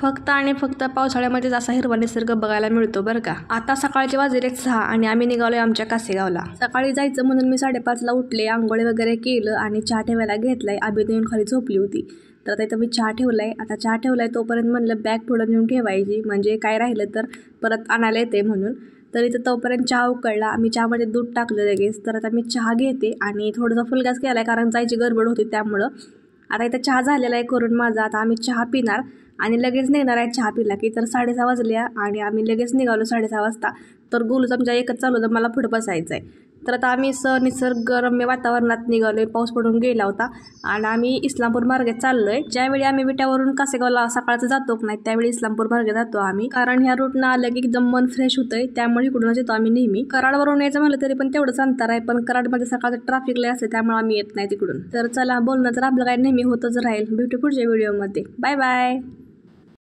फक्त आणि फक्त पावसाळ्यामध्येच असा हिरवा निसर्ग बघायला मिळतो बरं का। आता सकाळचे वाजले 6 आणि आम्ही निघालोय आमच्या कासेगावला। सकाळी जायचं म्हणून मी 5:30ला उठले, आंघोळ वगैरे केलं आणि चहा ठेवायला घेतलाय। अभिनय येऊन खाली झोपली होती, तर आता इथं मी चहा ठेवलाय। आता चहा ठेवलाय तोपर्यंत म्हणलं बॅग पुढं नेऊन ठेवायची, म्हणजे काय राहिलं तर परत आणायला येते म्हणून। तर इथं तोपर्यंत चहा उकळला, आम्ही चहामध्ये दूध टाकलं लगेच। तर आता मी चहा घेते आणि थोडासा फुलगास केलाय कारण जायची गडबड होती त्यामुळं। आता इथं चहा झालेला आहे करून माझा, आता आम्ही चहा पिणार आणि लगेच निघणार आहे चहा पिला की। तर 6:30 वाजल्या आणि आम्ही लगेच निघालो 6:30 वाजता। तर गोलूच आमच्या एकच चालू होतं, मला पुढं बसायचं आहे। तर आता आम्ही निसर्गरम्य वातावरणात निघालोय, पाऊस पडून गेला होता आणि आम्ही इस्लामपूर मार्गे चाललोय। ज्यावेळी आम्ही विट्यावरून कासेगावला सकाळचं जातो नाही त्यावेळी इस्लामपूर मार्गे जातो आम्ही, कारण ह्या रूटनं आलं की एकदम मन फ्रेश होतंय, त्यामुळे इकडूनच येतो आम्ही नेहमी। कराडवरून यायचं म्हणलं तरी पण तेवढंच अंतर आहे, पण कराडमध्ये सकाळचं ट्रॅफिक लय असते त्यामुळे आम्ही येत नाही तिकडून। तर चला, बोलणं तर आपलं काय नेहमी होतच राहील। भेटू पुढच्या व्हिडिओमध्ये, बाय बाय।